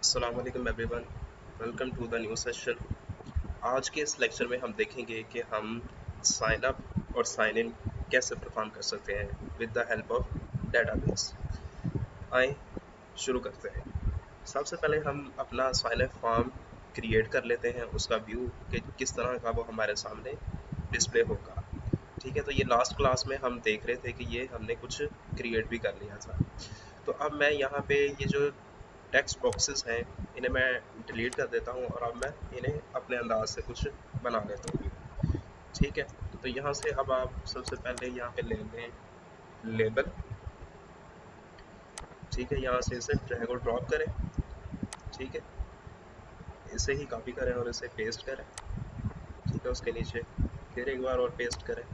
अस्सलाम वालेकुम everyone, welcome to the new session. आज के इस लेक्चर में हम देखेंगे कि हम साइन अप और साइन इन कैसे परफॉर्म कर सकते हैं with the help of database. आए शुरू करते हैं। सबसे पहले हम अपना साइन अप फॉर्म क्रिएट कर लेते हैं, उसका व्यू कि किस तरह का वो हमारे सामने डिस्प्ले होगा। ठीक है, तो ये लास्ट क्लास में हम देख रहे थे कि ये हमने कुछ क्रिएट भी कर लिया था। तो अब मैं यहाँ पे ये जो टेक्स्ट बॉक्सेस हैं इन्हें मैं डिलीट कर देता हूँ और अब मैं इन्हें अपने अंदाज से कुछ बना लेता हूँ। ठीक है, तो यहाँ से अब आप सबसे पहले यहाँ पे ले लें लेबल। ठीक है, यहाँ से इसे ड्रैग और ड्रॉप करें। ठीक है, इसे ही कॉपी करें और इसे पेस्ट करें। ठीक है, उसके नीचे फिर एक बार और पेस्ट करें।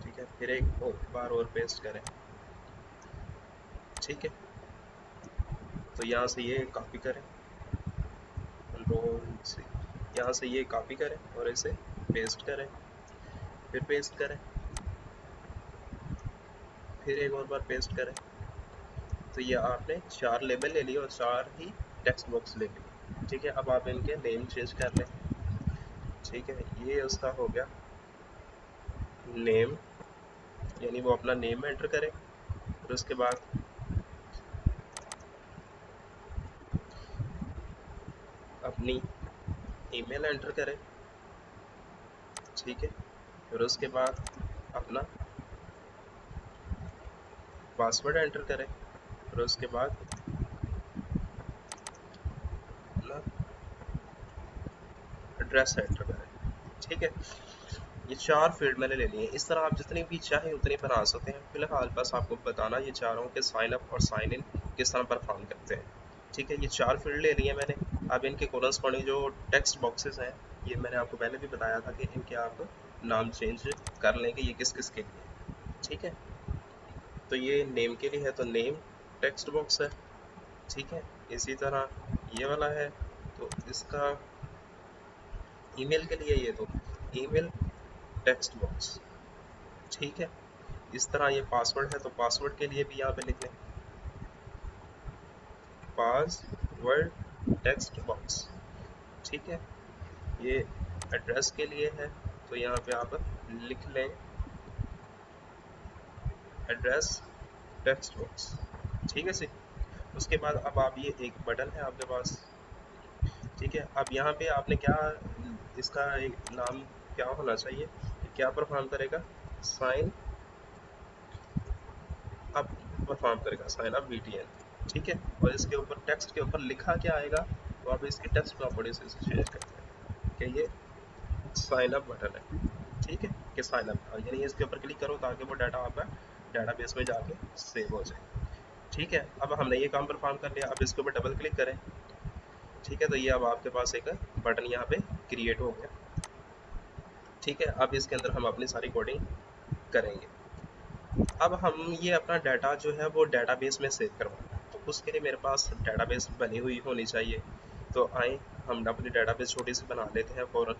ठीक है, फिर एक बार और पेस्ट करें। ठीक है, तो यहाँ से ये कॉपी करें, कंट्रोल से यहाँ से ये कॉपी करें और इसे पेस्ट करें, फिर पेस्ट करें, फिर एक और बार पेस्ट करें। तो ये आपने 4 लेबल ले लिए और 4 ही टेक्स्ट बॉक्स ले लिए। ठीक है, अब आप इनके नेम चेंज कर लें। ठीक है, ये उसका हो गया नेम, यानी वो अपना नेम एंटर करें और उसके बाद अपनी ईमेल एंटर करें। ठीक है, फिर उसके बाद अपना पासवर्ड एंटर करें और उसके बाद अपना एड्रेस एंटर करें। ठीक है, ये 4 फील्ड मैंने ले लिए। इस तरह आप जितनी भी चाहें उतनी बना सकते हैं। फिलहाल बस आपको बताना ये चाह रहा हूँ कि साइन अप और साइन इन किस तरह परफॉर्म करते हैं। ठीक है, ये 4 फील्ड ले लिए मैंने। अब इनके कोरस्पॉन्डिंग जो टेक्स्ट बॉक्सेस हैं, ये मैंने आपको पहले भी बताया था कि इनके आप नाम चेंज कर लें कि ये किस किस के लिए। ठीक है, तो ये नेम के लिए है तो नेम टेक्स्ट बॉक्स है। ठीक है, इसी तरह ये वाला है तो इसका ईमेल के लिए ये तो ईमेल टेक्स्ट बॉक्स। ठीक है, इस तरह ये पासवर्ड है तो पासवर्ड के लिए भी यहाँ पे लिख लें पासवर्ड टेक्स्ट बॉक्स। ठीक है, ये एड्रेस के लिए है तो यहाँ पे आप लिख लें एड्रेस टेक्स्ट बॉक्स। ठीक है सी। उसके बाद अब आप ये एक बटन है आपके पास। ठीक है, अब यहाँ पे आपने क्या इसका एक नाम क्या होना चाहिए, क्या परफॉर्म करेगा, साइन अप परफॉर्म करेगा, साइन अप VTN। ठीक है, और इसके ऊपर टेक्स्ट के ऊपर लिखा क्या आएगा, तो आप इसकी टेक्स्ट प्रॉपर्टी से इसे चेंज करते हैं कि ये साइन अप बटन है। ठीक है, कि साइन अप यानी इसके ऊपर क्लिक करो ताकि वो डाटा आपका डेटाबेस में जाके सेव हो जाए। ठीक है, अब हमने ये काम परफॉर्म कर लिया। अब इसके ऊपर डबल क्लिक करें। ठीक है, तो ये अब आपके पास एक बटन यहाँ पे क्रिएट हो गया। ठीक है, अब इसके अंदर हम अपनी सारी कोडिंग करेंगे। अब हम ये अपना डाटा जो है वो डेटाबेस में सेव करवाना है, तो उसके लिए मेरे पास डेटाबेस बनी हुई होनी चाहिए। तो आए हम अपनी डेटाबेस छोटी सी बना लेते हैं फ़ौरन।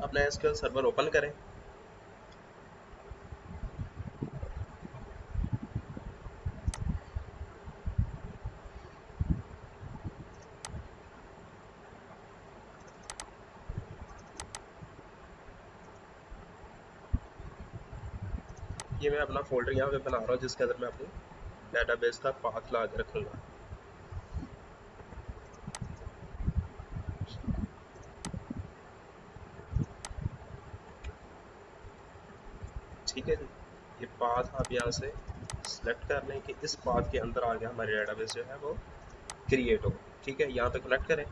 अपना SQL सर्वर ओपन करें। ये मैं अपना फोल्डर यहाँ पे बना रहा हूँ जिसके अंदर मैं अपनी डेटाबेस का पाथ ला के रखूँगा। ठीक है जी, ये पाथ आप यहाँ से सेलेक्ट कर लें कि इस पाथ के अंदर आगे हमारी डेटाबेस जो है वो क्रिएट हो। ठीक है, यहाँ पे कनेक्ट करें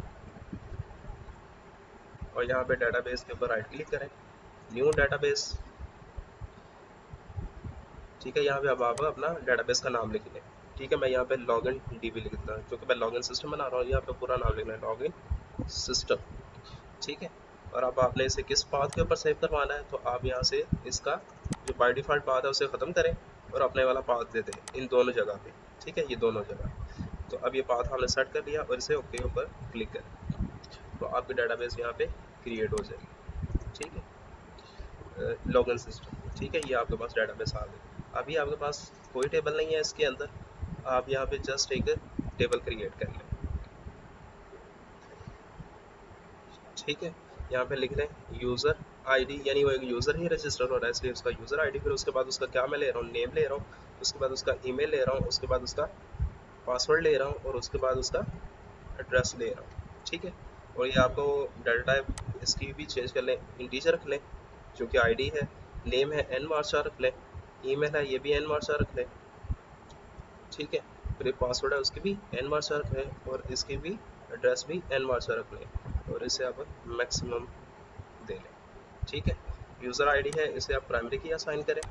और यहाँ पे डेटाबेस के ऊपर राइट क्लिक करें, न्यू डेटाबेस। ठीक है, यहाँ पे अब आप अपना डेटाबेस का नाम लिख लें। ठीक है, मैं यहाँ पे लॉगिन DB लिख देता हूँ क्योंकि मैं लॉगिन सिस्टम बना रहा हूँ। यहाँ पे पूरा नाम लिखना है लॉगिन सिस्टम। ठीक है, और अब आपने इसे किस पाथ के ऊपर सेव करवाना है, तो आप यहाँ से इसका जो बाय डिफ़ॉल्ट पाथ है उसे ख़त्म करें और अपने वाला पाथ दे दें इन दोनों जगह पे। ठीक है, ये दोनों जगह। तो अब ये पाथ हमने सेट कर लिया और इसे ओके ऊपर क्लिक करें तो आपकी डेटाबेस यहाँ पे क्रिएट हो जाएगी। ठीक है, लॉगिन सिस्टम। ठीक है, ये आपके पास डेटाबेस आ गई। अभी आपके पास कोई टेबल नहीं है इसके अंदर, आप यहाँ पे जस्ट एक टेबल क्रिएट कर लें। ठीक है, यहाँ पे लिख रहे हैं यूज़र आईडी, यानी वो एक यूज़र ही रजिस्टर हो रहा है इसलिए उसका यूज़र आईडी, फिर उसके बाद उसका क्या मैं ले रहा हूँ, नेम ले रहा हूँ, उसके बाद उसका ईमेल ले रहा हूँ, उसके बाद उसका पासवर्ड ले रहा हूँ, और उसके बाद उसका एड्रेस ले रहा हूँ। ठीक है, और ये आपको डाटा टाइप इसकी भी चेंज कर लें, इंटीजर रख लें जो कि आईडी है, नेम है एन वार्षा रख लें, ईमेल है ये भी एन वार्षा रख लें। ठीक है, फिर पासवर्ड है उसकी भी एन वार्षा रख लें, और इसकी भी एड्रेस भी एन वार्षा रख लें, और इसे आप मैक्सिमम दे लें। ठीक है, यूज़र आईडी है इसे आप प्राइमरी की असाइन करें।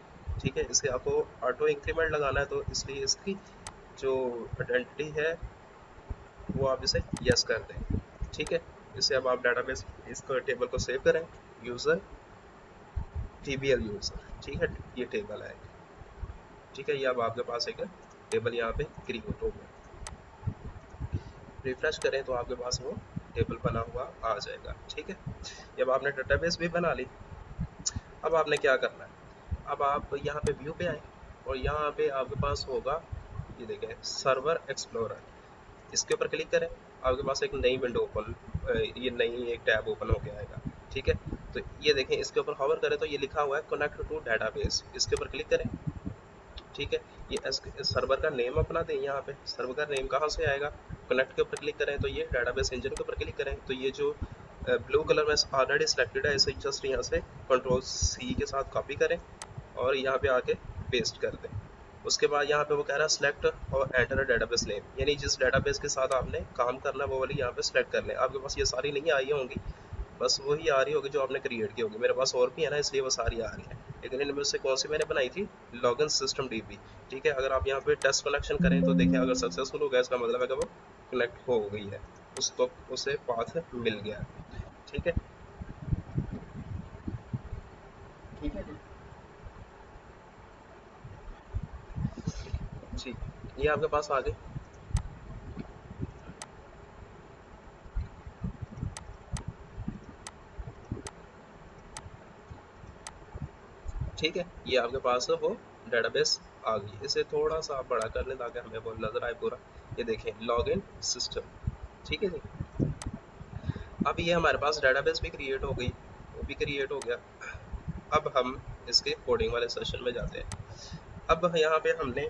ठीक है, इसे आपको ऑटो इंक्रीमेंट लगाना है तो इसलिए इसकी जो आइडेंटिटी है वो आप इसे यस कर दें। ठीक है, इसे अब आप डाटाबेस इसको टेबल को सेव करें, यूज़र टीबीएल यूज़र। ठीक है, ये टेबल है। ठीक है, ये अब आपके पास एक टेबल यहाँ पे क्रिएट हो गया। रिफ्रेश करें तो आपके पास वो टेबल बना हुआ आ जाएगा। ठीक है, जब आपने डाटाबेस भी बना ली, अब आपने क्या करना है, अब आप यहाँ पे व्यू पे आए और यहाँ पे आपके पास होगा, ये देखें सर्वर एक्सप्लोरर, इसके ऊपर क्लिक करें, आपके पास एक नई विंडो ओपन, ये नई एक टैब ओपन होके आएगा। ठीक है, तो ये देखें इसके ऊपर हॉवर करें तो ये लिखा हुआ है कनेक्ट टू डाटाबेस, इसके ऊपर क्लिक करें। ठीक है, ये सर्वर का नेम अपना दें, यहाँ पे सर्वर का नेम कहाँ से आएगा, कनेक्ट के ऊपर क्लिक करें तो ये डाटाबेस इंजन के ऊपर क्लिक करें तो ये जो ब्लू कलर में ऑलरेडी सिलेक्टेड है इसे जस्ट यहाँ से कंट्रोल सी के साथ कॉपी करें और यहाँ पे आके पेस्ट कर दें। उसके बाद यहाँ पे वो कह रहा है सेलेक्ट और एंटर डेटाबेस नेम, यानी जिस डेटाबेस के साथ आपने काम करना है वो वाली यहाँ पे सेलेक्ट कर लें। आपके पास ये सारी नहीं आई होंगी, बस वही आ रही होगी जो आपने क्रिएट की होगी। मेरे पास और भी है ना इसलिए वो सारी आ रही है, लेकिन इनमें से कौन सी मैंने बनाई थी, लॉगिन सिस्टम डीबी। ठीक है, अगर आप यहाँ पे टेस्ट कनेक्शन करें तो देखिए अगर सक्सेसफुल हो गया इसका मतलब है कि वो कनेक्ट हो गई है, उसको उसे पाथ मिल गया। ठीक है, ठीक है जी, ये आपके पास आ गई। ठीक है, ये आपके पास वो डेटाबेस आ गई। इसे थोड़ा सा आप बड़ा कर लें ताकि हमें वो नज़र आए पूरा। ये देखें लॉगिन सिस्टम। ठीक है जी, अब ये हमारे पास डेटाबेस भी क्रिएट हो गई, वो भी क्रिएट हो गया। अब हम इसके कोडिंग वाले सेशन में जाते हैं। अब यहाँ पे हमने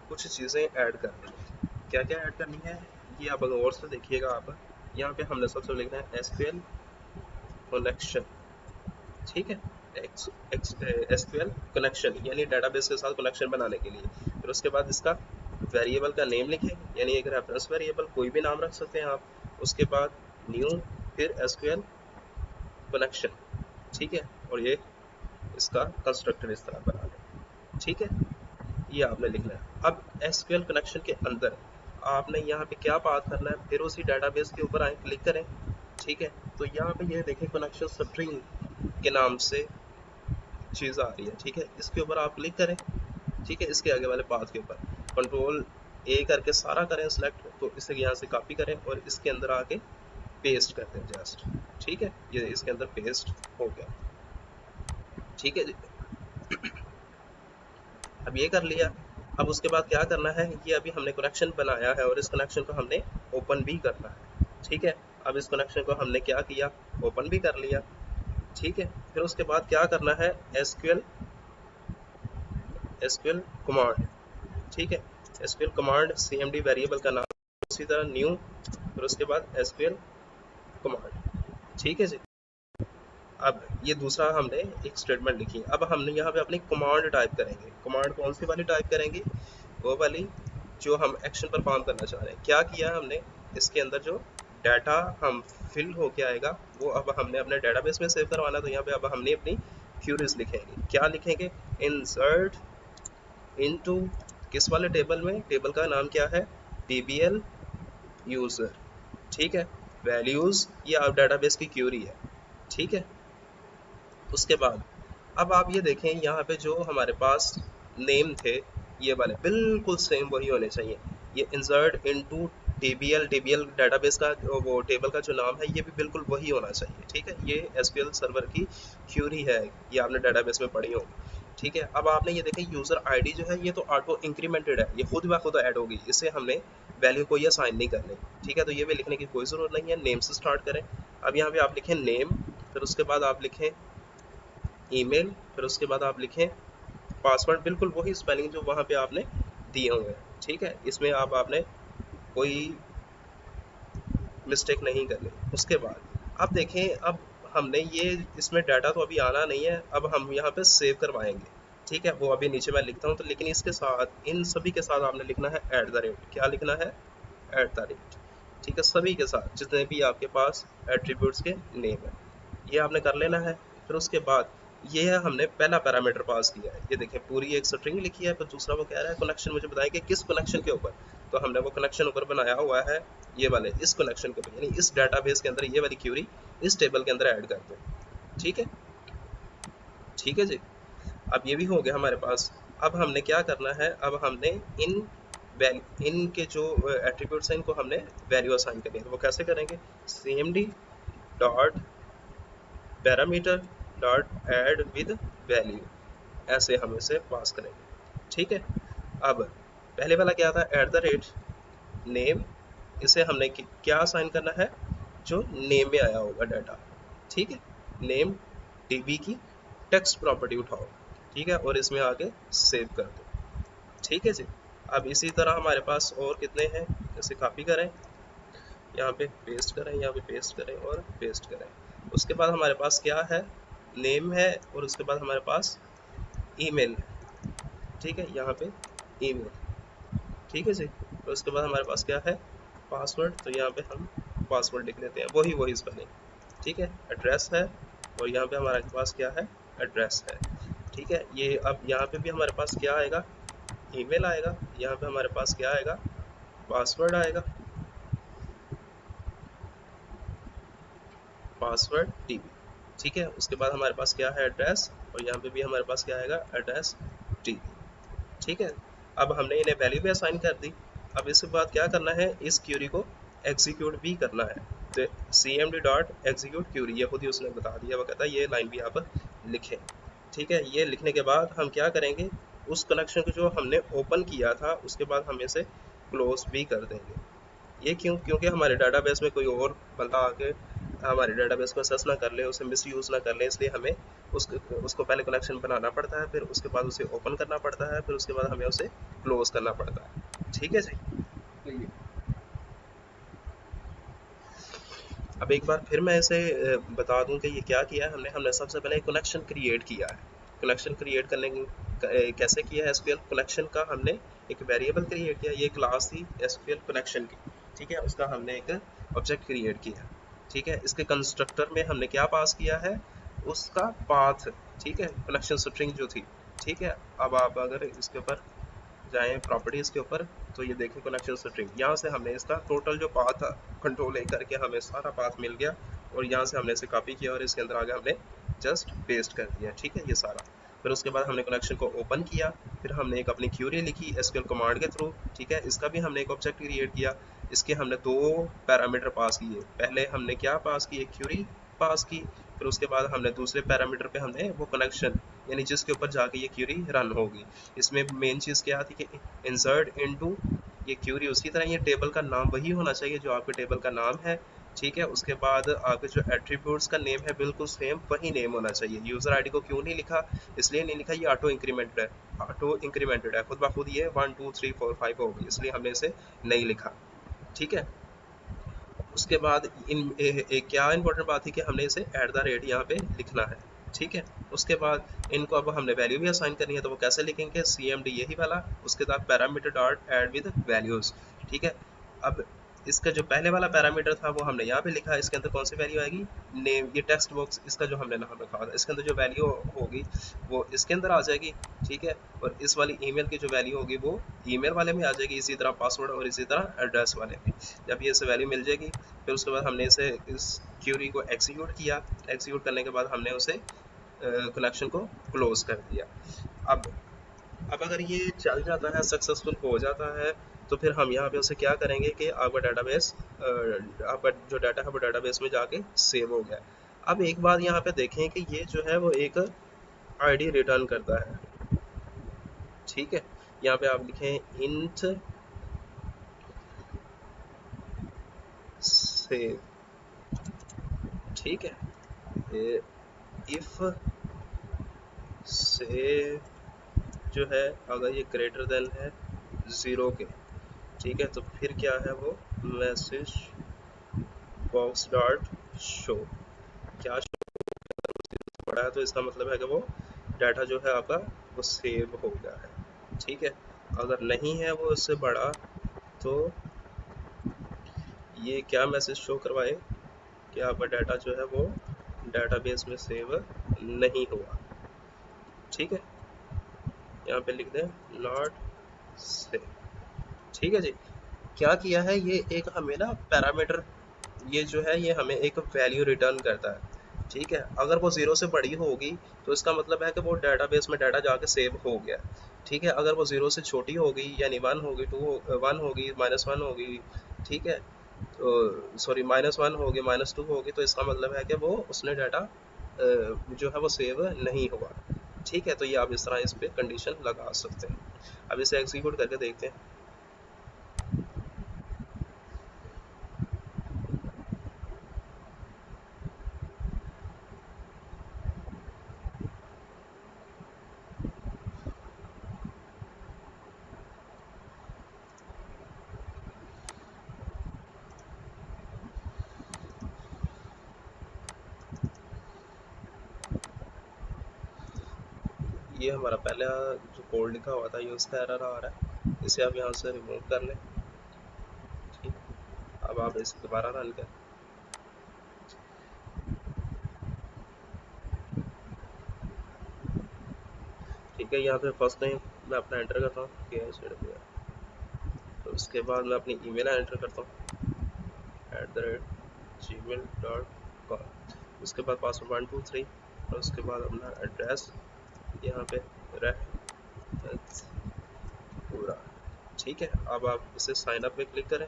कुछ चीज़ें ऐड करनी है। क्या क्या ऐड करनी है ये आप अगर और से देखिएगा, आप यहाँ पे हमने सबसे लिखना है एसक्यूएल कनेक्शन। ठीक है, एसक्यूएल कनेक्शन यानी डेटाबेस के साथ कनेक्शन बनाने के लिए। फिर उसके बाद इसका वेरिएबल का नेम लिखें, यानी एक रेफरेंस वेरिएबल कोई भी नाम रख सकते हैं आप। उसके बाद न्यू, फिर एसक्यूएल कनेक्शन। ठीक है, और ये इसका कंस्ट्रक्टर इस तरह बना लें। ठीक है, ये आपने लिखना है। अब एसक्यूएल कनेक्शन के अंदर आपने यहाँ पे क्या बात करना है, फिर उसी डेटाबेस के ऊपर आए, क्लिक करें। ठीक है, तो यहाँ पे ये देखें कनेक्शन स्ट्रिंग के नाम से चीज़ आ रही है। ठीक है, इसके ऊपर आप क्लिक करें। ठीक है, इसके आगे वाले पाथ के ऊपर कंट्रोल ए करके सारा करें सिलेक्ट, तो इसे यहाँ से कॉपी करें और इसके अंदर आके पेस्ट कर दें जस्ट। ठीक है, ये इसके अंदर पेस्ट हो गया। ठीक है जी, अब ये कर लिया। अब उसके बाद क्या करना है, ये अभी हमने कनेक्शन बनाया है और इस कनेक्शन को हमने ओपन भी करना है। ठीक है, अब इस कनेक्शन को हमने क्या किया, ओपन भी कर लिया। ठीक है, फिर उसके बाद क्या करना है, एसक्यूएल एसक्यूएल कमांड। ठीक है, एसक्यूएल कमांड सीएमडी वेरिएबल का नाम, उसी तरह न्यू, फिर उसके बाद एसक्यूएल कमांड। ठीक है जी, अब ये दूसरा हमने एक स्टेटमेंट लिखी। अब हमने यहाँ पे अपनी कमांड टाइप करेंगे। कमांड कौन सी वाली टाइप करेंगे, वो वाली जो हम एक्शन परफॉर्म करना चाह रहे हैं। क्या किया हमने, इसके अंदर जो डाटा हम फिल होके आएगा वो अब हमने अपने डेटाबेस में सेव करवाना, तो यहाँ पे अब हमने अपनी क्यूरीज लिखेंगे। क्या लिखेंगे, इंसर्ट इनटू, किस वाले टेबल में, टेबल का नाम क्या है, डीबीएल यूजर। ठीक है, वैल्यूज ये आप डेटाबेस की क्यूरी है। ठीक है, उसके बाद अब आप ये देखें यहाँ पे जो हमारे पास नेम थे ये वाले बिल्कुल सेम वही होने चाहिए। ये insert into DBL, DBL database का वो टेबल का जो नाम है ये भी बिल्कुल वही होना चाहिए। ठीक है, ये एसक्यूएल सर्वर की क्यूरी है, ये आपने डेटाबेस में पढ़ी होगी। ठीक है। अब आपने ये देखा यूज़र आईडी जो है ये तो ऑटो इंक्रीमेंटेड है, ये खुद ब खुद ऐड होगी, इसे हमने वैल्यू कोई असाइन नहीं करनी। ठीक है, तो ये भी लिखने की कोई ज़रूरत नहीं है। नेम से स्टार्ट करें। अब यहाँ पे आप लिखें नेम, फिर उसके बाद आप लिखें ईमेल, फिर उसके बाद आप लिखें पासवर्ड, बिल्कुल वही स्पेलिंग जो वहाँ पे आपने दिए हुए हैं। ठीक है, इसमें आपने कोई मिस्टेक नहीं करनी। उसके बाद अब देखें, अब हमने ये इसमें डाटा तो अभी आना नहीं है, अब हम यहाँ पे सेव करवाएंगे। ठीक है, वो अभी नीचे मैं लिखता हूँ, तो लेकिन इसके साथ इन सभी के साथ आपने लिखना है एट द रेट। क्या लिखना है? At the rate. ठीक है, सभी के साथ जितने भी आपके पास एट्रीब्यूट्स के नेम है ये आपने कर लेना है। फिर उसके बाद ये है हमने पहला पैरामीटर पास किया है, ये देखिए पूरी एक स्ट्रिंग लिखी है। फिर दूसरा वो कह रहा है कनेक्शन मुझे बताएं कि किस कनेक्शन के ऊपर, तो हमने वो कनेक्शन ऊपर बनाया हुआ है ये वाले, इस कनेक्शन के ऊपर, यानी इस डाटाबेस के अंदर ये वाली क्यूरी इस टेबल के अंदर ऐड कर दो। ठीक है, ठीक है जी। अब ये भी हो गया हमारे पास। अब हमने क्या करना है, अब हमने इनके जो एट्रीब्यूट्स हैं इनको हमने वैल्यू असाइन करनी है। तो वो कैसे करेंगे? cmd dot parameter dot add with value, ऐसे हम इसे पास करेंगे। ठीक है, अब पहले वाला क्या था? एट द रेट नेम, इसे हमने क्या असाइन करना है? जो नेम में आया होगा डाटा। ठीक है, नेम डीबी की टेक्स्ट प्रॉपर्टी उठाओ। ठीक है, और इसमें आके सेव कर दो। ठीक है जी। अब इसी तरह हमारे पास और कितने हैं, इसे कॉपी करें, यहाँ पे पेस्ट करें, यहाँ पे पेस्ट करें और पेस्ट करें। उसके बाद हमारे पास क्या है? नेम है, और उसके बाद हमारे पास ईमेल। ठीक है, यहाँ पे ईमेल। ठीक है जी। तो उसके बाद हमारे पास क्या है? पासवर्ड, तो यहाँ पे हम पासवर्ड लिख लेते हैं, वही वही स्पेलिंग। ठीक है, एड्रेस है, और यहाँ पे हमारे पास क्या है? एड्रेस है। ठीक है, ये अब यहाँ पे भी हमारे पास क्या आएगा? ईमेल आएगा। यहाँ पे हमारे पास क्या आएगा? पासवर्ड आएगा, पासवर्ड टीबी। ठीक है, उसके बाद हमारे पास क्या है? एड्रेस, और यहाँ पे भी हमारे पास क्या आएगा? Address TB. ठीक है, अब हमने इन्हें वैल्यू भी असाइन कर दी। अब इसके बाद क्या करना है? इस क्यूरी को एग्जीक्यूट भी करना है। तो cmd डॉट एग्जीक्यूट क्यूरी, ये खुद ही उसने बता दिया, वो कहता है ये लाइन भी आप लिखें। ठीक है, ये लिखने के बाद हम क्या करेंगे? उस कनेक्शन को जो हमने ओपन किया था उसके बाद हम इसे क्लोज भी कर देंगे। ये क्यों? क्योंकि हमारे डाटाबेस में कोई और बंदा आके हमारे डाटाबेस को एक्सेस ना कर ले, उसे मिसयूज़ ना कर ले, इसलिए हमें उसको पहले कनेक्शन बनाना पड़ता है, फिर उसके बाद उसे ओपन करना पड़ता है, फिर उसके बाद हमें उसे क्लोज करना पड़ता है। ठीक है जी। तो अब एक बार फिर मैं इसे बता दूं कि ये क्या किया है हमने। हमने सबसे पहले एक कनेक्शन क्रिएट किया है। कनेक्शन क्रिएट करने की कैसे किया है? एसक्यूएल कनेक्शन का हमने एक वेरिएबल क्रिएट किया, ये क्लास थी एसक्यूएल कनेक्शन की। ठीक है, उसका हमने एक ऑब्जेक्ट क्रिएट किया। ठीक है, इसके कंस्ट्रक्टर में हमने क्या पास किया है? उसका पाथ। ठीक है, कनेक्शन स्ट्रिंग जो थी। ठीक है, अब आप अगर इसके ऊपर जाएँ प्रॉपर्टीज़ के ऊपर, तो ये देखें कनेक्शन स्ट्रिंग, यहाँ से हमने इसका टोटल जो पाथ था कंट्रोल ए करके हमें सारा पाथ मिल गया, और यहाँ से हमने इसे कॉपी किया और इसके अंदर आगे हमने जस्ट पेस्ट कर दिया। ठीक है, ये सारा। फिर उसके बाद हमने कनेक्शन को ओपन किया, फिर हमने एक अपनी क्यूरी लिखी एसक्यूएल कमांड के थ्रू। ठीक है, इसका भी हमने एक ऑब्जेक्ट क्रिएट किया। इसके हमने दो पैरामीटर पास किए। पहले हमने क्या पास की? एक क्यूरी पास की। फिर उसके बाद हमने दूसरे पैरामीटर पे हमने वो कनेक्शन, यानी जिसके ऊपर जाके ये क्यूरी रन होगी। इसमें मेन चीज़ क्या थी कि इंसर्ट इनटू ये क्यूरी, उसी तरह ये टेबल का नाम वही होना चाहिए जो आपके टेबल का नाम है। ठीक है, उसके बाद आपके जो एट्रीब्यूट्स का नेम है बिल्कुल सेम वही नेम होना चाहिए। यूज़र आईडी को क्यों नहीं लिखा? इसलिए नहीं लिखा, ये ऑटो इंक्रीमेंटेड है, ऑटो इंक्रीमेंटेड है, खुद ब खुद ये 1 2 3 4 5 होगी, इसलिए हमने इसे नहीं लिखा। ठीक है, उसके बाद एक क्या इंपॉर्टेंट बात थी कि हमने इसे एट द रेट यहाँ पे लिखना है। ठीक है, उसके बाद इनको अब हमने वैल्यू भी असाइन करनी है, तो वो कैसे लिखेंगे? cmd यही वाला, उसके बाद parameter dot add with values. ठीक है, अब इसका जो पहले वाला पैरामीटर था वो हमने यहाँ पे लिखा है, इसके अंदर कौन सी वैल्यू आएगी? नेम, ये टेक्स्ट बॉक्स इसका जो हमने नाम रखा था, इसके अंदर जो वैल्यू होगी वो इसके अंदर आ जाएगी। ठीक है, और इस वाली ईमेल की जो वैल्यू होगी वो ईमेल वाले में आ जाएगी, इसी तरह पासवर्ड और इसी तरह एड्रेस वाले में। जब ये इसे वैल्यू मिल जाएगी, फिर उसके बाद हमने इसे इस क्यूरी को एग्जीक्यूट किया। एग्जीक्यूट करने के बाद हमने उसे कनेक्शन को क्लोज कर दिया। अब अब अगर ये चल जाता है, सक्सेसफुल हो जाता है, तो फिर हम यहाँ पे उसे क्या करेंगे कि आपका डाटाबेस, आपका जो डाटा है वो डाटाबेस में जाके सेव हो गया। अब एक बात यहाँ पे देखें कि ये जो है वो एक आईडी रिटर्न करता है। ठीक है, यहाँ पे आप लिखें इंट सेव, ठीक है। इफ सेव जो है अगर ये ग्रेटर देन है 0 के, ठीक है, तो फिर क्या है वो मैसेज बॉक्स डॉट शो, क्या बड़ा है तो इसका मतलब है कि वो डाटा जो है आपका वो सेव हो गया है, ठीक है। अगर नहीं है वो उससे बड़ा तो ये क्या मैसेज शो करवाए कि आपका डाटा जो है वो डाटाबेस में सेव नहीं हुआ, ठीक है। यहाँ पे लिख दें नॉट सेव, ठीक है जी। क्या किया है ये, एक हमें ना पैरामीटर, ये जो है ये हमें एक वैल्यू रिटर्न करता है, ठीक है। अगर वो 0 से बड़ी होगी तो इसका मतलब है कि वो डाटाबेस में डाटा जाके सेव हो गया, ठीक है। अगर वो 0 से छोटी होगी यानी 1 होगी, 1 होगी, -1 होगी, ठीक है, तो सॉरी -1 होगी, -2 होगी, तो इसका मतलब है कि वो उसने डाटा जो है वो सेव नहीं हुआ, ठीक है। तो ये आप इस तरह इस पे कंडीशन लगा सकते हैं। अब इसे एग्जीक्यूट करके देखते हैं। ये हमारा पहला जो कोड लिखा हुआ था ये उसका एरर आ रहा है, इसे आप यहाँ से रिमूव कर लें, ठीक। अब आप इसे दोबारा रन करें, ठीक है। यहाँ पे फर्स्ट नेम मैं अपना एंटर करता हूँ KHWR, तो उसके बाद मैं अपनी ईमेल एंटर करता हूँ @gmail.com, उसके बाद पासवर्ड 123 और उसके बाद अपना एड्रेस यहाँ पे रह पूरा, ठीक है। अब आप इसे साइन अप पे क्लिक करें,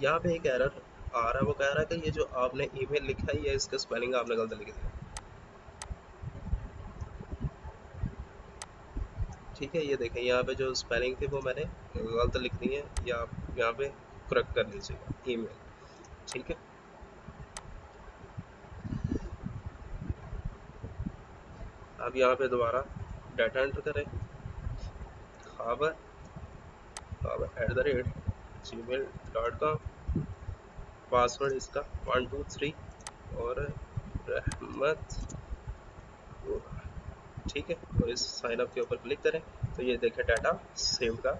यहाँ पे एक एरर आ रहा है, वो कह रहा है कि ये जो आपने ईमेल लिखा है ये इसका स्पेलिंग आपने गलत लिख दिया, ठीक है। ये देखें यहाँ पे जो स्पेलिंग थी वो मैंने गलत लिख दी है, या आप यहाँ पे करेक्ट कर लीजिएगा ईमेल, ठीक है। अब यहाँ पे दोबारा डाटा एंटर करें, खबर @gmail.com, पासवर्ड इसका 123 और रहमत, ठीक है। और इस साइन अप के ऊपर क्लिक करें तो ये देखें डाटा सेव का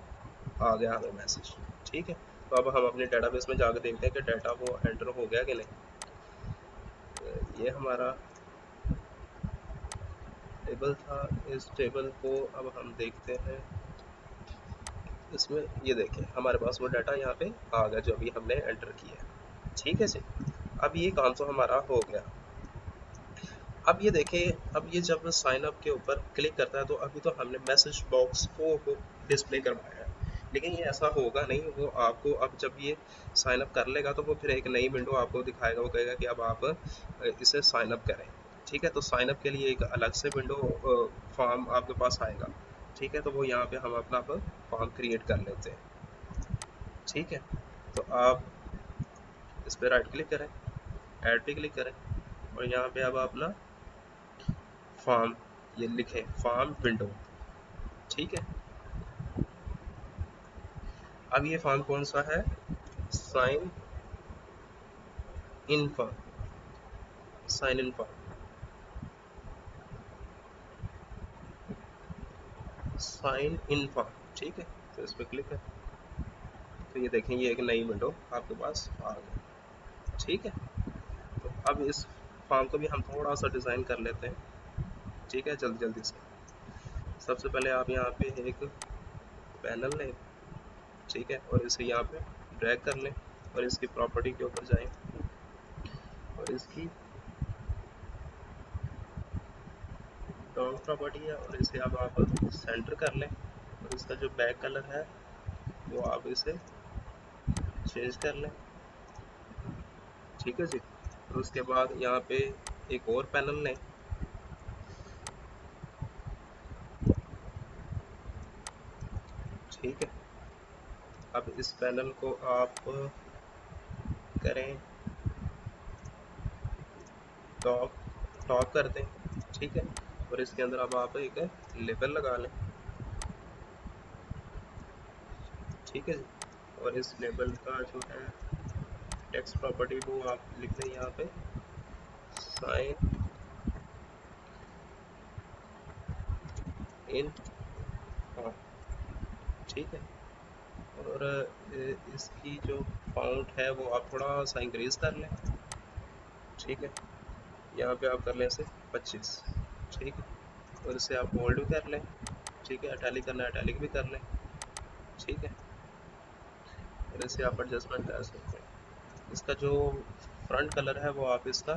आ गया हमें मैसेज, ठीक है। तो अब हम अपने डेटाबेस में जाकर देखते हैं कि डाटा वो एंटर हो गया कि नहीं। ये हमारा टेबल था, इस टेबल को अब हम देखते हैं, इसमें ये देखें हमारे पास वो डाटा यहाँ पे आ गया जो अभी हमने एंटर किया है, ठीक है जी। अब ये काम तो हमारा हो गया। अब ये देखें, अब ये जब साइन अप के ऊपर क्लिक करता है तो अभी तो हमने मैसेज बॉक्स को डिस्प्ले करवाया है, लेकिन ये ऐसा होगा नहीं, वो आपको अब जब ये साइन अप कर लेगा तो वो फिर एक नई विंडो आपको दिखाएगा, वो कहेगा कि अब आप इसे साइन अप करें, ठीक है। तो साइन अप के लिए एक अलग से विंडो फॉर्म आपके पास आएगा, ठीक है। तो वो यहाँ पे हम अपना फॉर्म क्रिएट कर लेते हैं, ठीक है। तो आप इस पर राइट क्लिक करें, ऐड पे क्लिक करें और यहाँ पे अब अपना फॉर्म ये लिखें फॉर्म विंडो, ठीक है। अब ये फॉर्म कौन सा है, sign in form, sign in form, sign in form, ठीक है। तो इस पर क्लिक करें तो ये देखें ये एक नई विंडो आपके पास आ गई, ठीक है। तो अब इस फॉर्म को भी हम थोड़ा सा डिज़ाइन कर लेते हैं, ठीक है, जल्दी जल्दी से। सबसे पहले आप यहाँ पे एक पैनल लें, ठीक है, और इसे यहाँ पे ड्रैग कर लें और इसकी प्रॉपर्टी के ऊपर जाएं और इसकी डॉग प्रॉपर्टी है और इसे अब आप सेंटर कर लें और इसका जो बैक कलर है वो आप इसे चेंज कर लें, ठीक है जी। और उसके बाद यहाँ पे एक और पैनल लें। ठीक है, अब इस पैनल को आप करें टॉप टॉप कर दें। ठीक है, और इसके अंदर अब आप एक लेबल लगा लें। ठीक है जी, और इस लेबल का जो है टेक्स्ट प्रॉपर्टी वो आप लिख लें यहाँ पे साइन इन। हाँ, ठीक है, और इसकी जो फाउंट है वो आप थोड़ा सा इंक्रीज कर लें। ठीक है, यहाँ पे आप कर लें इसे 25। ठीक है, और इसे आप बोल्ड भी कर लें। ठीक है, इटैलिक करना है इटैलिक भी कर लें। ठीक है, और इसे आप एडजस्टमेंट कर सकते हैं। इसका जो फ्रंट कलर है वो आप इसका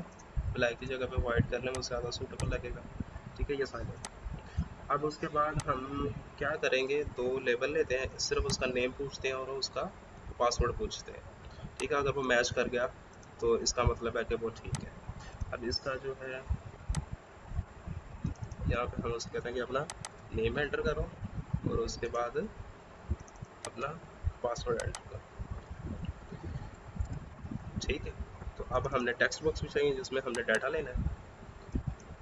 ब्लैक की जगह पे वाइट कर लें, वो ज़्यादा सूटेबल लगेगा। ठीक है, ये साइन है। अब उसके बाद हम क्या करेंगे, दो लेबल लेते हैं, सिर्फ उसका नेम पूछते हैं और उसका पासवर्ड पूछते हैं। ठीक है, अगर वो मैच कर गया तो इसका मतलब है कि वो ठीक है। अब इसका जो है यहाँ पे हम उसको कहते हैं कि अपना नेम एंटर करो और उसके बाद अपना पासवर्ड एंटर करो। ठीक है, तो अब हमने टेक्स्ट बॉक्स भी चाहिए जिसमें हमने डाटा लेना है,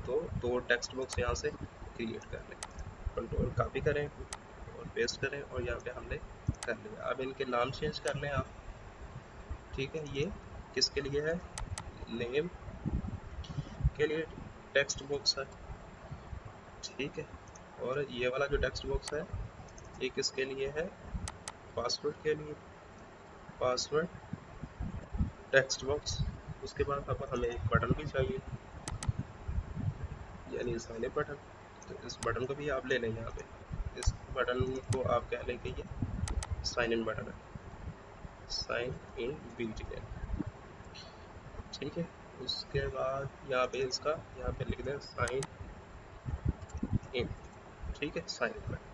तो दो टेक्स्ट बॉक्स यहाँ से क्रिएट कर लें। कंट्रोल कॉपी करें और पेस्ट करें और यहाँ पे हमने कर लिया। अब इनके नाम चेंज कर लें आप। ठीक है, ये किसके लिए है, नेम के लिए टेक्स्ट बॉक्स है। ठीक है, और ये वाला जो टेक्स्ट बॉक्स है ये किसके लिए है, पासवर्ड के लिए, पासवर्ड टेक्स्ट बॉक्स। उसके बाद अब हमें एक बटन भी चाहिए, यानी साइन इन बटन। तो इस बटन को भी आप ले लें यहाँ पे। इस बटन को आप कह लें कि ये साइन इन बटन है, साइन इन BTN। ठीक है, उसके बाद यहाँ पे इसका यहाँ पे लिख दें साइन इन। ठीक है, साइन इन बटन।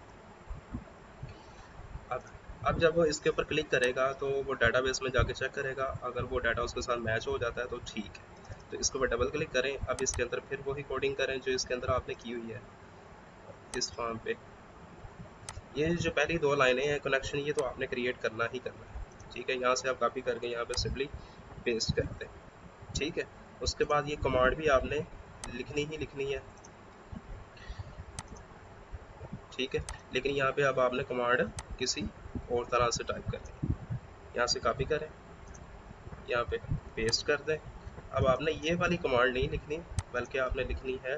अब जब वो इसके ऊपर क्लिक करेगा तो वो डाटाबेस में जाके चेक करेगा, अगर वो डाटा उसके साथ मैच हो जाता है तो ठीक है। तो इसके ऊपर डबल क्लिक करें। अब इसके अंदर फिर वही कोडिंग करें जो इसके अंदर आपने की हुई है इस फॉर्म पे। ये जो पहली दो लाइनें हैं कनेक्शन, ये तो आपने क्रिएट करना ही करना है। ठीक है, यहाँ से आप कॉपी करके यहाँ पे सिंपली पेस्ट करते हैं। ठीक है, उसके बाद ये कमांड भी आपने लिखनी ही लिखनी है। ठीक है, लेकिन यहाँ पे अब आपने कमांड किसी और तरह से टाइप करें। यहाँ से कॉपी करें, यहाँ पे पेस्ट कर दें। अब आपने ये वाली कमांड नहीं लिखनी, बल्कि आपने लिखनी है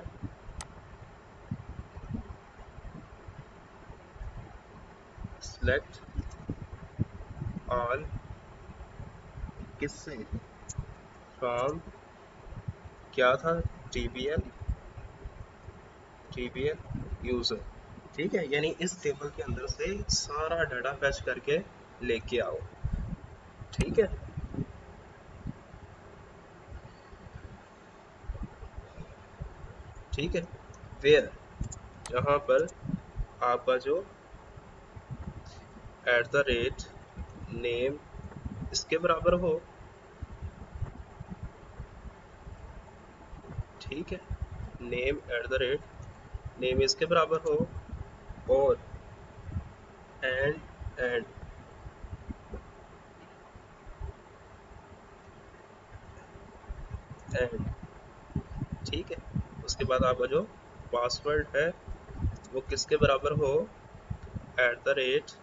सेलेक्ट ऑल, किससे, फ्रॉम, क्या था, TBL यूजर। ठीक है, यानी इस टेबल के अंदर से सारा डाटा फैच करके लेके आओ। ठीक है, ठीक है, वेयर, जहाँ पर आपका जो @नेम इसके बराबर हो। ठीक है, नेम इसके बराबर हो, और एंड एंड एंड। ठीक है, उसके बाद आपका जो पासवर्ड है वो किसके बराबर हो, @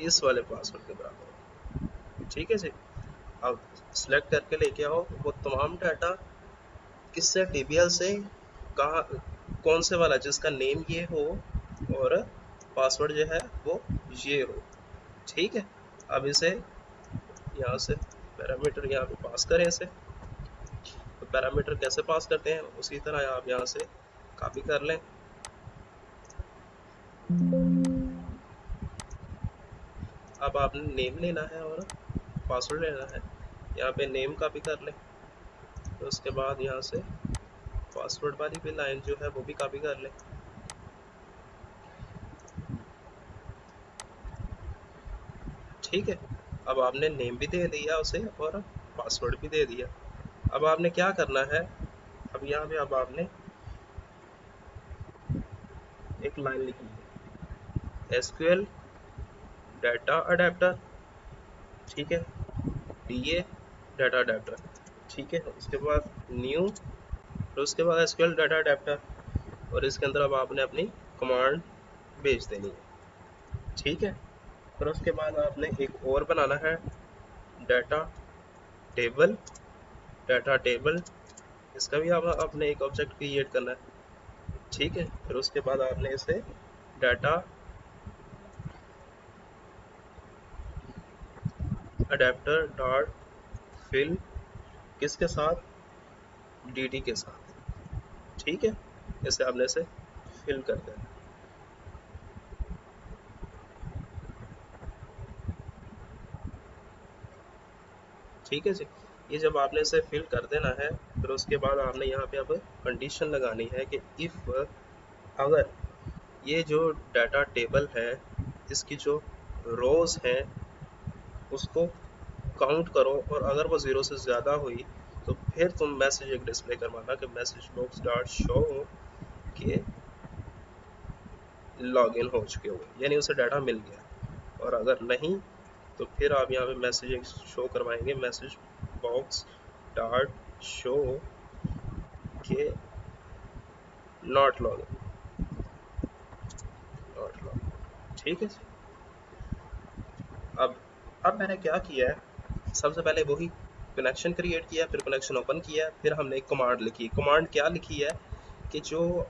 इस वाले पासवर्ड के बराबर हो। ठीक है जी, अब सिलेक्ट करके लेके आओ वो तमाम डाटा, किससे, TBL से, कहाँ, कौन से वाला जिसका नेम ये हो और पासवर्ड जो है वो ये हो। ठीक है, अब इसे यहाँ से पैरामीटर यहाँ पे पास करें इसे। तो पैरामीटर कैसे पास करते हैं, उसी तरह आप यहाँ से कॉपी कर लें। अब आपने नेम लेना है और पासवर्ड लेना है, यहाँ पे नेम कॉपी कर लें। तो उसके बाद यहाँ से पासवर्ड वाली भी लाइन जो है वो भी कॉपी कर लें। ठीक है, अब आपने नेम भी दे दिया उसे और पासवर्ड भी दे दिया। अब आपने क्या करना है, अब यहाँ पे अब आपने एक लाइन लिखनी है, एसक्यूएल डाटा अडेप्टर, ठीक है, डीए डाटा अडेप्टर, ठीक है, उसके बाद न्यू, और उसके बाद एसक्यूएल डाटा अडेप्टर, और इसके अंदर अब आपने अपनी कमांड भेज देनी है, ठीक है। फिर उसके बाद आपने एक और बनाना है, डाटा टेबल, डाटा टेबल, इसका भी आप आपने एक ऑब्जेक्ट क्रिएट करना है, ठीक है। फिर उसके बाद आपने इसे डाटा अडेप्टर डॉट फिल किसके साथ, dt के साथ, ठीक है। इसे आपने इसे फिल कर देना, ठीक है जी। ये जब आपने इसे फिल कर देना है, फिर उसके बाद आपने यहाँ पे अब कंडीशन लगानी है कि इफ़, अगर ये जो डाटा टेबल है इसकी जो रोज़ हैं उसको काउंट करो, और अगर वो ज़ीरो से ज़्यादा हुई तो फिर तुम मैसेज एक डिस्प्ले करवाना कि मैसेज बॉक्स डॉट शो के लॉगिन हो चुके हुए, यानी उसे डाटा मिल गया। और अगर नहीं तो फिर आप यहाँ पे मैसेज एक शो करवाएंगे, मैसेज बॉक्स डॉट शो के नॉट लॉगिन, नॉट लॉगिन, ठीक है। अब अब मैंने क्या किया है, सबसे पहले वही कनेक्शन क्रिएट किया, फिर कनेक्शन ओपन किया, फिर हमने एक कमांड लिखी। कमांड क्या लिखी है कि जो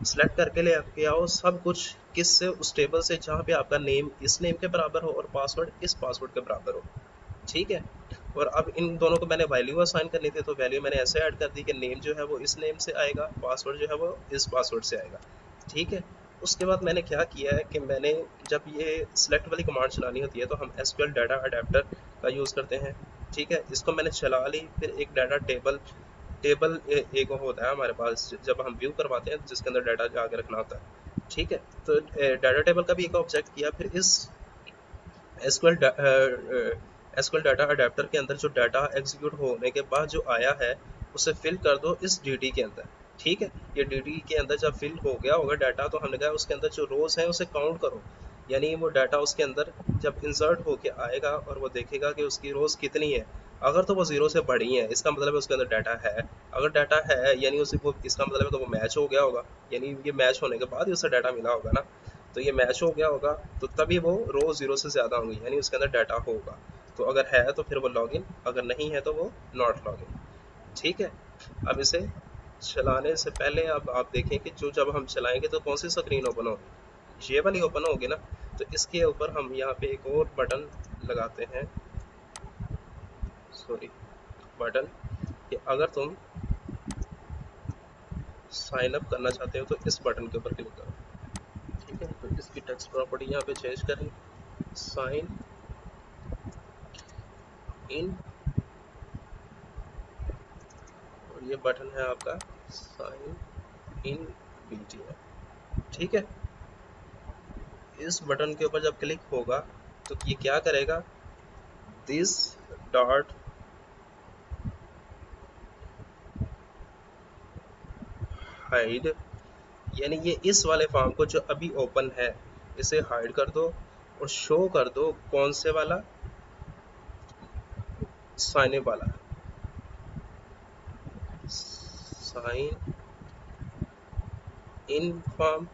सेलेक्ट करके ले के आओ सब कुछ किससे, उस टेबल से जहाँ पे आपका नेम इस नेम के बराबर हो और पासवर्ड इस पासवर्ड के बराबर हो, ठीक है। और अब इन दोनों को मैंने वैल्यू असाइन करनी थी, तो वैल्यू मैंने ऐसे ऐड कर दी कि नेम जो है वो इस नेम से आएगा, पासवर्ड जो है वो इस पासवर्ड से आएगा, ठीक है। उसके बाद मैंने क्या किया है कि मैंने जब ये सिलेक्ट वाली कमांड चलानी होती है तो हम एसक्यूएल डाटा अडेप्टर का यूज़ करते हैं, ठीक है। इसको मैंने चला ली, फिर एक डाटा टेबल, एक होता है हमारे पास जब हम व्यू करवाते हैं जिसके अंदर डाटा जाके रखना होता है, ठीक है। तो डाटा टेबल का भी एक ऑब्जेक्ट किया, फिर इस एसक्यूएल डाटा अडेप्टर के अंदर जो डाटा एग्जीक्यूट होने के बाद जो आया है उसे फिल कर दो इस dt के अंदर, ठीक है। ये dt के अंदर जब फिल हो गया होगा डाटा, तो हमने कहा उसके अंदर जो रोज हैं उसे काउंट करो, यानी वो डाटा उसके अंदर जब इंसर्ट होके आएगा और वो देखेगा कि उसकी रोज कितनी है, अगर तो वो जीरो से बढ़ी है इसका मतलब है उसके अंदर डाटा है, अगर डाटा है यानी उसे वो, इसका मतलब है तो वो मैच हो गया होगा, यानी ये मैच होने के बाद ही उसे डाटा मिला होगा ना, तो ये मैच हो गया होगा तो तभी वो रो ज़ीरो से ज़्यादा होंगी, यानी उसके अंदर डाटा होगा। तो अगर है तो फिर वो लॉगिन, अगर नहीं है तो वो नॉट लॉगिन, ठीक है। अब इसे चलाने से पहले अब आप देखें कि जो जब हम चलाएंगे तो कौन सी स्क्रीन ओपन होगी, ये वाली ओपन होगी ना। तो इसके ऊपर हम यहाँ पे एक और बटन लगाते हैं, सॉरी, बटन कि अगर तुम साइन अप करना चाहते हो तो इस बटन के ऊपर क्लिक करो, ठीक है। तो इसकी टेक्स्ट प्रॉपर्टी यहाँ पे चेंज करें, साइन इन, और ये बटन है आपका साइन इन BTN, ठीक है। इस बटन के ऊपर जब क्लिक होगा तो ये क्या करेगा, दिस डॉट हाइड, यानी ये इस वाले फॉर्म को जो अभी ओपन है इसे हाइड कर दो और शो कर दो कौन से वाला, साइन इन वाला, साइन इन फॉर्म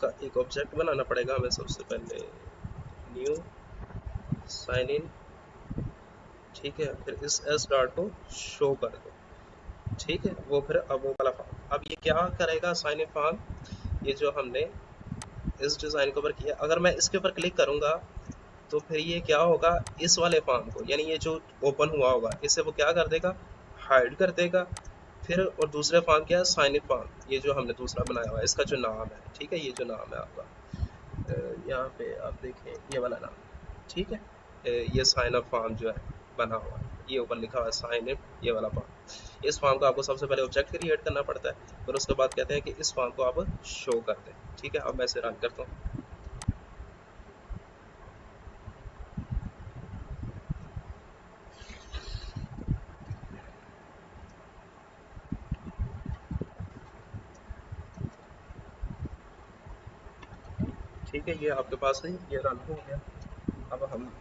का एक ऑब्जेक्ट बनाना पड़ेगा हमें सबसे पहले, न्यू साइन इन, ठीक है। फिर इस एस डॉट को शो कर दो, ठीक है। वो फिर अब वो वाला फॉर्म, अब ये क्या करेगा साइन इन फॉर्म, ये जो हमने इस डिज़ाइन के ऊपर किया, अगर मैं इसके ऊपर क्लिक करूंगा तो फिर ये क्या होगा, इस वाले फॉर्म को यानी ये जो ओपन हुआ होगा इसे वो क्या कर देगा, हाइड कर देगा। फिर और दूसरे फॉर्म क्या है, साइन इन फॉर्म, ये जो हमने दूसरा बनाया हुआ है इसका जो नाम है, ठीक है, ये जो नाम है आपका, यहाँ पे आप देखें ये वाला नाम, ठीक है। ये साइन अप फॉर्म जो है बना हुआ है, ये ऊपर लिखा हुआ है साइन इन, ये वाला फॉर्म। इस फॉर्म को आपको सबसे पहले ऑब्जेक्ट क्रिएट करना पड़ता है, फिर उसके बाद कहते हैं कि इस फॉर्म को आप शो कर दें, ठीक है। अब मैं इसे रन करता हूँ, ठीक है, ये आपके पास है, ये रन हो गया। अब हम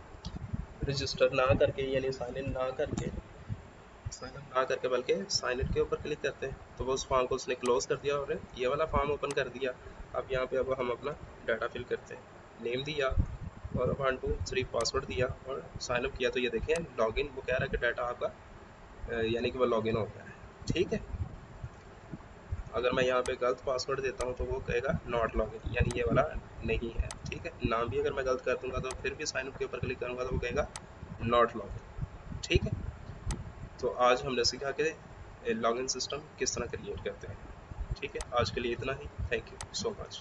रजिस्टर ना करके यानी साइन इन ना करके, साइन अप ना करके बल्कि साइन इन के ऊपर क्लिक करते हैं, तो वो उस फॉर्म को उसने क्लोज कर दिया और ये वाला फॉर्म ओपन कर दिया। अब यहाँ पे अब हम अपना डाटा फिल करते हैं, नेम दिया और 1 2 3 पासवर्ड दिया और साइन अप किया। तो ये देखें लॉगिन, वो कह रहा है कि डाटा आपका यानी कि वो लॉगिन हो गया है। ठीक है, अगर मैं यहाँ पे गलत पासवर्ड देता हूँ तो वो कहेगा नॉट लॉगिन, यानी ये वाला नहीं है। ठीक है, नाम भी अगर मैं गलत कर दूंगा तो फिर भी साइन अप के ऊपर क्लिक करूँगा तो वो कहेगा नॉट लॉगिन। ठीक है, तो आज हमने सीखा कि लॉगिन सिस्टम किस तरह क्रिएट करते हैं। ठीक है, आज के लिए इतना ही। Thank you so much.